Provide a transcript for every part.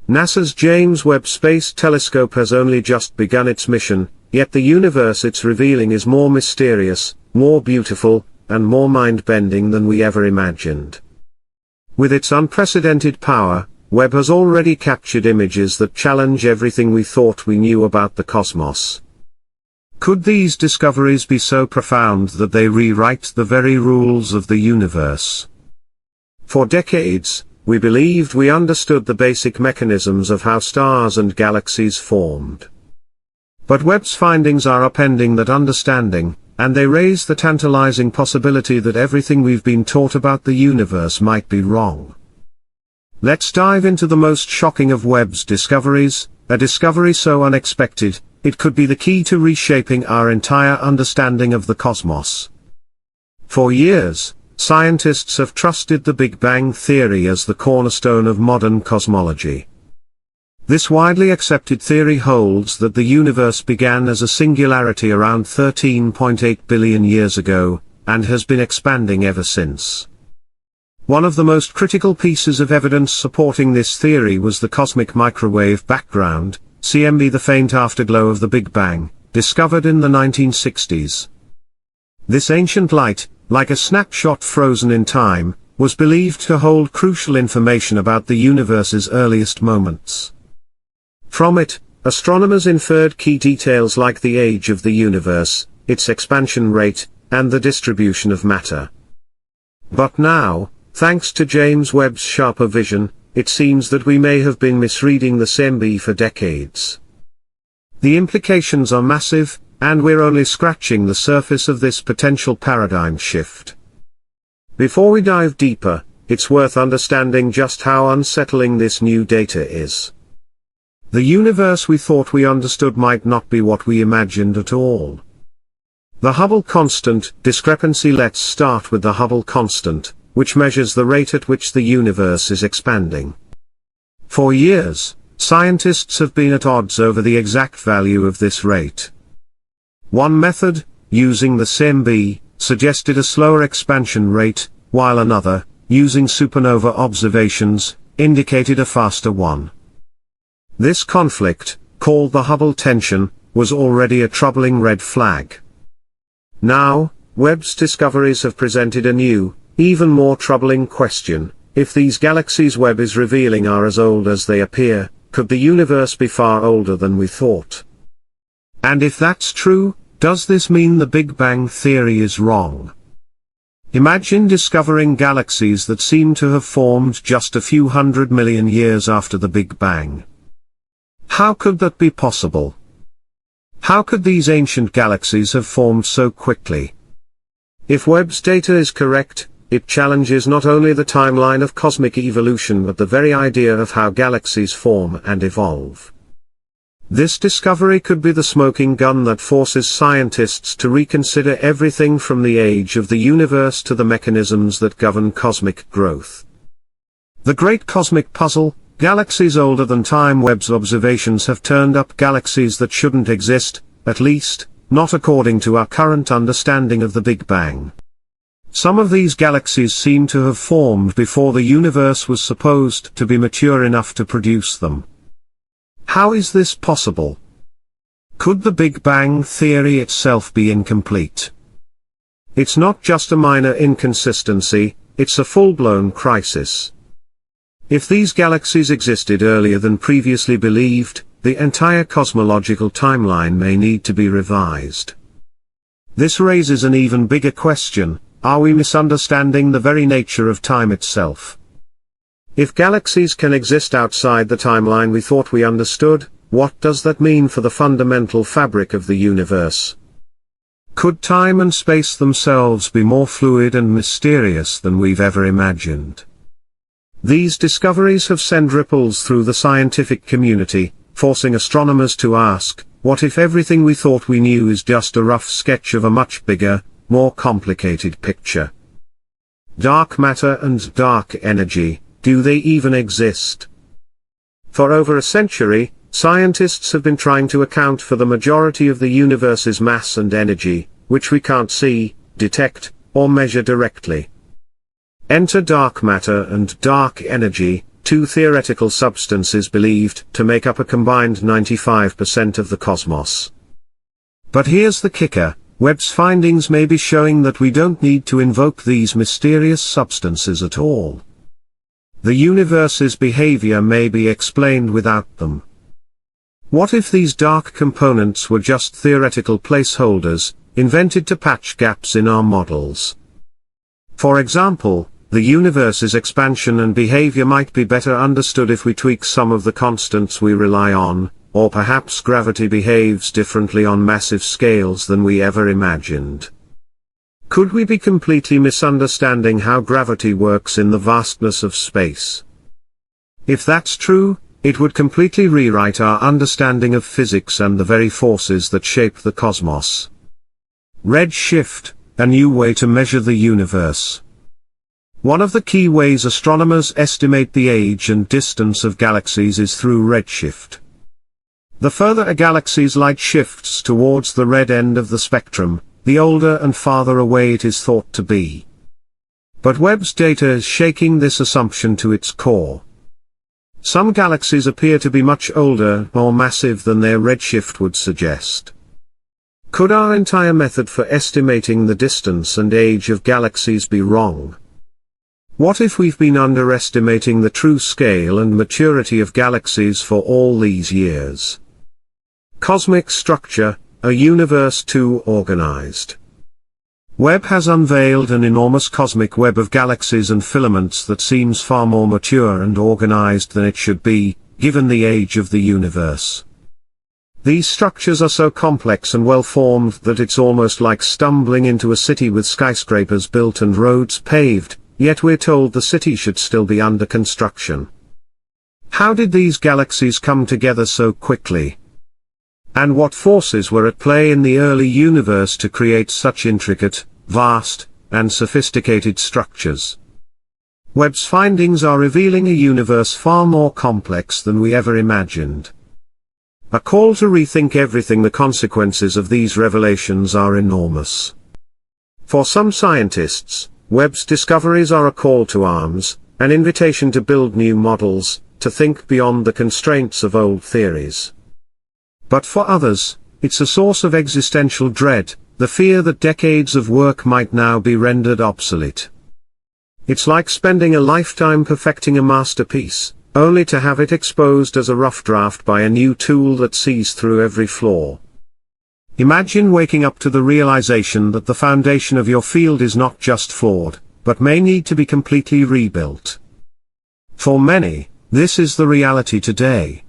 NASA's James Webb Space Telescope has only just begun its mission, yet the universe it's revealing is more mysterious, more beautiful, and more mind-bending than we ever imagined. With its unprecedented power, Webb has already captured images that challenge everything we thought we knew about the cosmos. Could these discoveries be so profound that they rewrite the very rules of the universe? For decades, we believed we understood the basic mechanisms of how stars and galaxies formed. But Webb's findings are upending that understanding, and they raise the tantalizing possibility that everything we've been taught about the universe might be wrong. Let's dive into the most shocking of Webb's discoveries, a discovery so unexpected, it could be the key to reshaping our entire understanding of the cosmos. For years, scientists have trusted the Big Bang theory as the cornerstone of modern cosmology. This widely accepted theory holds that the universe began as a singularity around 13.8 billion years ago, and has been expanding ever since. One of the most critical pieces of evidence supporting this theory was the cosmic microwave background, CMB, the faint afterglow of the Big Bang, discovered in the 1960s. This ancient light, like a snapshot frozen in time, was believed to hold crucial information about the universe's earliest moments. From it, astronomers inferred key details like the age of the universe, its expansion rate, and the distribution of matter. But now, thanks to James Webb's sharper vision, it seems that we may have been misreading the CMB for decades. The implications are massive, and we're only scratching the surface of this potential paradigm shift. Before we dive deeper, it's worth understanding just how unsettling this new data is. The universe we thought we understood might not be what we imagined at all. The Hubble constant discrepancy. Let's start with the Hubble constant, which measures the rate at which the universe is expanding. For years, scientists have been at odds over the exact value of this rate. One method, using the CMB, suggested a slower expansion rate, while another, using supernova observations, indicated a faster one. This conflict, called the Hubble tension, was already a troubling red flag. Now, Webb's discoveries have presented a new, even more troubling question: if these galaxies Webb is revealing are as old as they appear, could the universe be far older than we thought? And if that's true, does this mean the Big Bang theory is wrong? Imagine discovering galaxies that seem to have formed just a few 100 million years after the Big Bang. How could that be possible? How could these ancient galaxies have formed so quickly? If Webb's data is correct, it challenges not only the timeline of cosmic evolution but the very idea of how galaxies form and evolve. This discovery could be the smoking gun that forces scientists to reconsider everything from the age of the universe to the mechanisms that govern cosmic growth. The great cosmic puzzle, galaxies older than time. Webb's observations have turned up galaxies that shouldn't exist, at least, not according to our current understanding of the Big Bang. Some of these galaxies seem to have formed before the universe was supposed to be mature enough to produce them. How is this possible? Could the Big Bang theory itself be incomplete? It's not just a minor inconsistency, it's a full-blown crisis. If these galaxies existed earlier than previously believed, the entire cosmological timeline may need to be revised. This raises an even bigger question: are we misunderstanding the very nature of time itself? If galaxies can exist outside the timeline we thought we understood, what does that mean for the fundamental fabric of the universe? Could time and space themselves be more fluid and mysterious than we've ever imagined? These discoveries have sent ripples through the scientific community, forcing astronomers to ask, what if everything we thought we knew is just a rough sketch of a much bigger, more complicated picture? Dark matter and dark energy, do they even exist? For over a century, scientists have been trying to account for the majority of the universe's mass and energy, which we can't see, detect, or measure directly. Enter dark matter and dark energy, two theoretical substances believed to make up a combined 95% of the cosmos. But here's the kicker, Webb's findings may be showing that we don't need to invoke these mysterious substances at all. The universe's behavior may be explained without them. What if these dark components were just theoretical placeholders, invented to patch gaps in our models? For example, the universe's expansion and behavior might be better understood if we tweak some of the constants we rely on, or perhaps gravity behaves differently on massive scales than we ever imagined. Could we be completely misunderstanding how gravity works in the vastness of space? If that's true, it would completely rewrite our understanding of physics and the very forces that shape the cosmos. Redshift, a new way to measure the universe. One of the key ways astronomers estimate the age and distance of galaxies is through redshift. The further a galaxy's light shifts towards the red end of the spectrum, the older and farther away it is thought to be. But Webb's data is shaking this assumption to its core. Some galaxies appear to be much older, more massive than their redshift would suggest. Could our entire method for estimating the distance and age of galaxies be wrong? What if we've been underestimating the true scale and maturity of galaxies for all these years? Cosmic structure, a universe too organized. Webb has unveiled an enormous cosmic web of galaxies and filaments that seems far more mature and organized than it should be, given the age of the universe. These structures are so complex and well-formed that it's almost like stumbling into a city with skyscrapers built and roads paved, yet we're told the city should still be under construction. How did these galaxies come together so quickly? And what forces were at play in the early universe to create such intricate, vast, and sophisticated structures? Webb's findings are revealing a universe far more complex than we ever imagined. A call to rethink everything. The consequences of these revelations are enormous. For some scientists, Webb's discoveries are a call to arms, an invitation to build new models, to think beyond the constraints of old theories. But for others, it's a source of existential dread, the fear that decades of work might now be rendered obsolete. It's like spending a lifetime perfecting a masterpiece, only to have it exposed as a rough draft by a new tool that sees through every flaw. Imagine waking up to the realization that the foundation of your field is not just flawed, but may need to be completely rebuilt. For many, this is the reality today.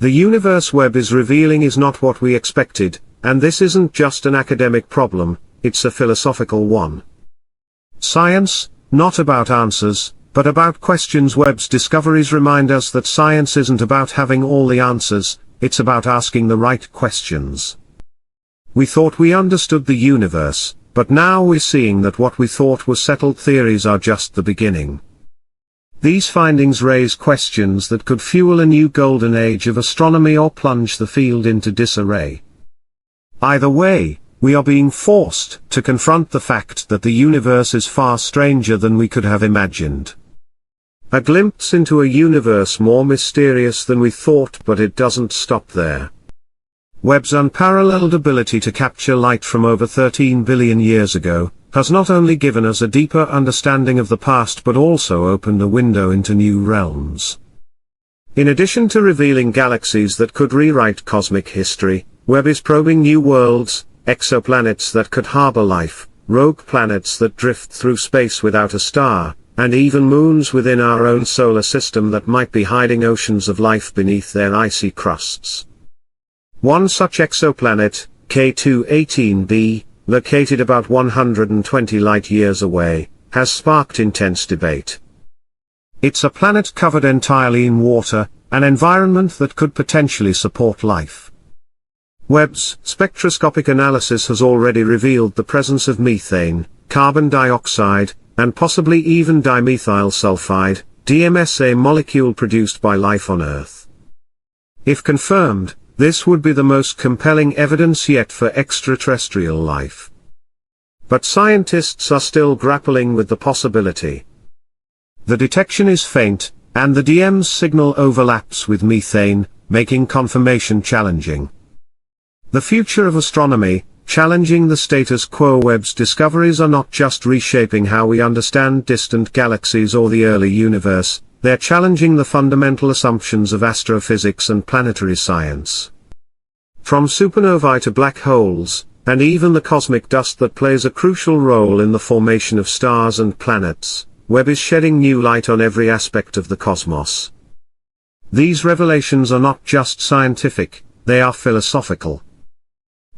The universe Webb is revealing is not what we expected, and this isn't just an academic problem, it's a philosophical one. Science, not about answers, but about questions. Webb's discoveries remind us that science isn't about having all the answers, it's about asking the right questions. We thought we understood the universe, but now we're seeing that what we thought were settled theories are just the beginning. These findings raise questions that could fuel a new golden age of astronomy or plunge the field into disarray. Either way, we are being forced to confront the fact that the universe is far stranger than we could have imagined. A glimpse into a universe more mysterious than we thought, but it doesn't stop there. Webb's unparalleled ability to capture light from over 13 billion years ago has not only given us a deeper understanding of the past but also opened a window into new realms. In addition to revealing galaxies that could rewrite cosmic history, Webb is probing new worlds, exoplanets that could harbor life, rogue planets that drift through space without a star, and even moons within our own solar system that might be hiding oceans of life beneath their icy crusts. One such exoplanet, K2-18b, located about 120 light-years away, has sparked intense debate. It's a planet covered entirely in water, an environment that could potentially support life. Webb's spectroscopic analysis has already revealed the presence of methane, carbon dioxide, and possibly even dimethyl sulfide, DMS, a molecule produced by life on Earth. If confirmed, this would be the most compelling evidence yet for extraterrestrial life. But scientists are still grappling with the possibility. The detection is faint, and the DM's signal overlaps with methane, making confirmation challenging. The future of astronomy, challenging the status quo. Webb's discoveries are not just reshaping how we understand distant galaxies or the early universe, they're challenging the fundamental assumptions of astrophysics and planetary science. From supernovae to black holes, and even the cosmic dust that plays a crucial role in the formation of stars and planets, Webb is shedding new light on every aspect of the cosmos. These revelations are not just scientific, they are philosophical.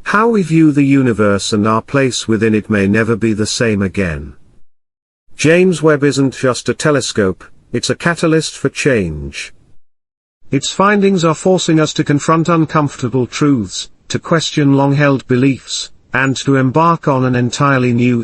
How we view the universe and our place within it may never be the same again. James Webb isn't just a telescope, it's a catalyst for change. Its findings are forcing us to confront uncomfortable truths, to question long-held beliefs, and to embark on an entirely new